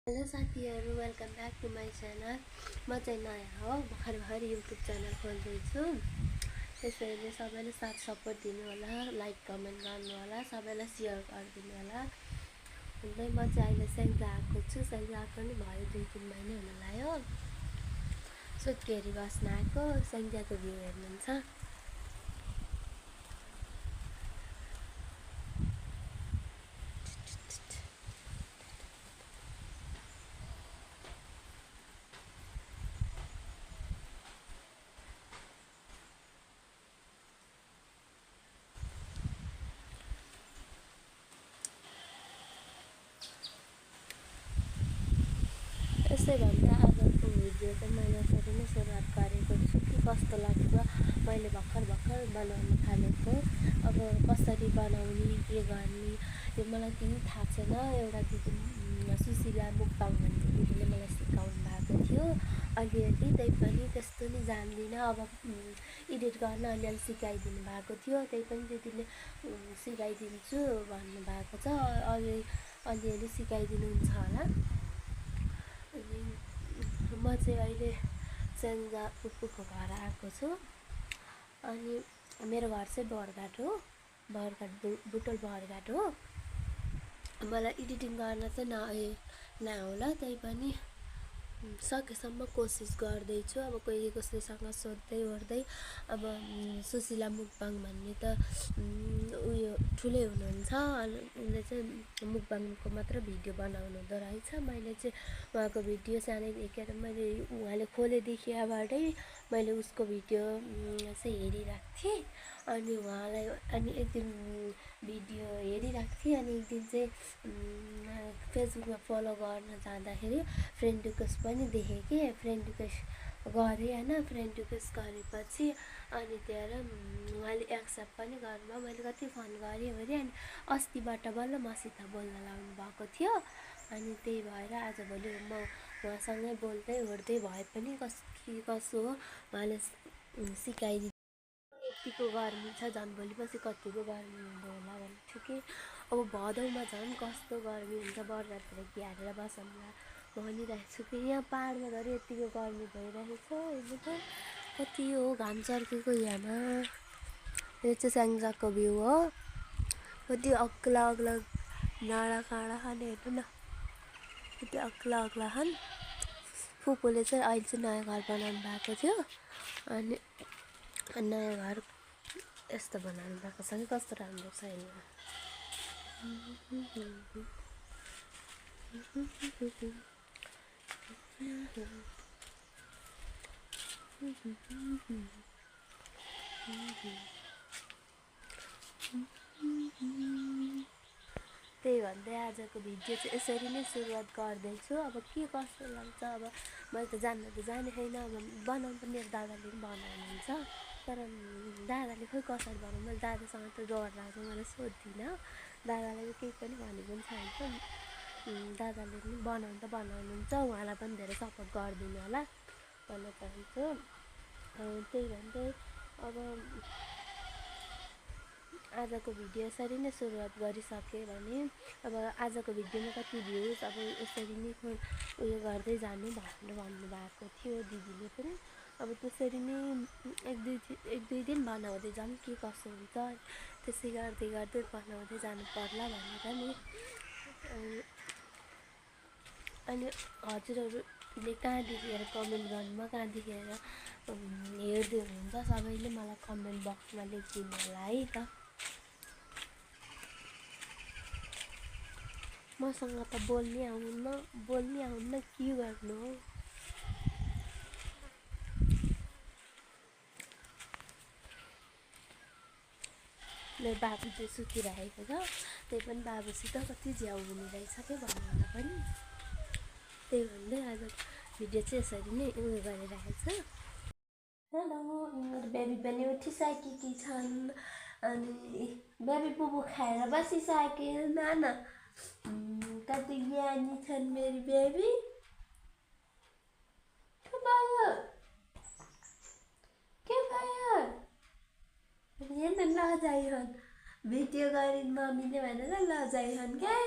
Hello साथीहरू, welcome back to my channel. म चाहिँ नयाँ हो, भर्खर युट्युब च्यानल खोल्दैछु। त्यसैले सबैले साथ सपोर्ट दिनु होला, लाइक कमेन्ट गर्नु होला, सबैलाई सेयर गरिदिनु होला। अन्त म चाहिँ अहिले सेङ्जा आएको छु। सेङ्जा आएको नि भयो 2-3 महिना हुन लाग्यो। सुत्केरी बस्न आएको। सेङ्जाको भ्यू हेर्नुहुन्छ। यसै भन्दा आजको भिडियो चाहिँ मैले यसरी नै सुरुवात गरेको छु कि कस्तो लाग्छ मैले भर्खर बनाउन थालेको। अब कसरी बनाउने के गर्ने यो मलाई केही थाहा छैन। एउटा दिदी सुशीला मुक्ताङ भन्ने दिदीले मलाई सिकाउनु भएको थियो अलिअलि, त्यही पनि त्यस्तो नि जान्दिनँ। अब एडिट गर्न अलिअलि सिकाइदिनु भएको थियो, त्यही पनि दिदीले सिकाइदिन्छु भन्नुभएको छ। अलिअलि सिकाइदिनुहुन्छ होला। अनि म चाहिँ अहिले सेङ्जा पुप्पूको घर आएको छु। अनि मेरो घर चाहिँ बरघाट हो, बुटोल बरघाट हो। मलाई एडिटिङ गर्न चाहिँ नआउला, त्यही पनि सकेसम्म कोसिस गर्दैछु। अब कोही कसैसँग सोध्दै ओर्दै अब सुशीला मुक्बाङ भन्ने त उयो ठुलै हुनुहुन्छ। उसले चाहिँ मुक्बाङको मात्र भिडियो बनाउनु हुँदो रहेछ। मैले चाहिँ उहाँको भिडियो सानै देखेर मैले उहाँले खोलेदेखिबाटै मैले उसको भिडियो चाहिँ हेरिरहेको थिएँ। अनि अनि एक दिन भिडियो हेरिरहेको थिएँ। अनि एक दिन चाहिँ फेसबुकमा फलो गर्न जाँदाखेरि फ्रेन्ड रिक्वेस्ट पनि देखेँ कि फ्रेन्ड रिक्वेस्ट गरेँ होइन। फ्रेन्ड रिक्वेस्ट गरेपछि अनि त्यहाँबाट उहाँले एक्सेप्ट पनि गर्नुभयो। मैले कति फोन गरेँ अनि अस्तिबाट बल्ल मसित बोल्न लाउनु भएको थियो। अनि त्यही भएर आजभोलि म उहाँसँगै बोल्दै ओर्दै भए पनि कसो हो उहाँले सिकाइदिनु। यतिको गर्मी छ, झन् भोलिपछि कतिको गर्मी हुँदो होला भन्छु कि अब भदौमा झन् कस्तो गर्मी हुन्छ। बरगातिर कि हालेर बसौँला भनिरहेको छु कि यहाँ पाहाडमा धरि यतिको गर्मी भइरहेको छ। अहिले त कति हो घाम चर्केको यहाँमा। यो चाहिँ सेङ्जाको भ्यू हो। कति अग्ला डाँडा काँडा खाने हेर्नु न, कति अग्ला खान। फुपूले चाहिँ अहिले चाहिँ नयाँ घर बनाउनु भएको थियो। अनि नयाँ घर यस्तो बनाउनु भएको छ कि कस्तो राम्रो छ हेर्नु। त्यही भन्दै आजको भिडियो चाहिँ यसरी नै सुरुवात गर्दैछु। अब के कस्तो लाग्छ, अब मैले त जान्ने छैन। अब बनाउनु पनि मेरो दादाले पनि बनाउनुहुन्छ, तर दादाले खोइ कसरी बनाउनु। मैले दादासँग त डर लाग्छ, मैले सोध्दिनँ। दादालाई केही पनि भनेको पनि छैन। दादाले पनि बनाउनुहुन्छ, उहाँलाई पनि धेरै सपोर्ट गरिदिनु होला भन्न चाहन्छु। त्यही भन्दै अब आजको भिडियो यसरी नै सुरुवात गरिसकेँ भने अब आजको भिडियोमा कति भ्युज अब यसरी नै उयो गर्दै जानु भनेर भन्नुभएको थियो दिदीले पनि। अब त्यसरी नै एक दुई दिन बनाउँदै जाऊँ के कसो हुन्छ, त्यसै गर्दै बनाउँदै जानु पर्ला भनेर नि। अनि हजुरहरूले कहाँदेखि कमेन्ट गर्नुभयो, कहाँदेखि हेर्दै हुनुहुन्छ सबैले मलाई कमेन्ट बक्समा लेखिदिनु होला है त। मसँग त बोल्नै आउन्न के गर्नु हो। मेरो बाबु चाहिँ सुतिरहेको छ, त्यही पनि बाबुसित कति झ्याउ हुने रहेछ क्या बनाउन पनि। त्यही भन्दै आज भिडियो चाहिँ यसरी नै उयो गरिरहेको छ। हेलो, मेरो बेबी पनि उठिसकेकी छन्। अनि बेबी पुपु खाएर बसिसक्यो। नाना कति ज्ञानी छन् मेरो बेबी। के भयो हेर्न लजाइहन् भिडियो गरिन् मम्मीले भनेर लजाइहन् क्या।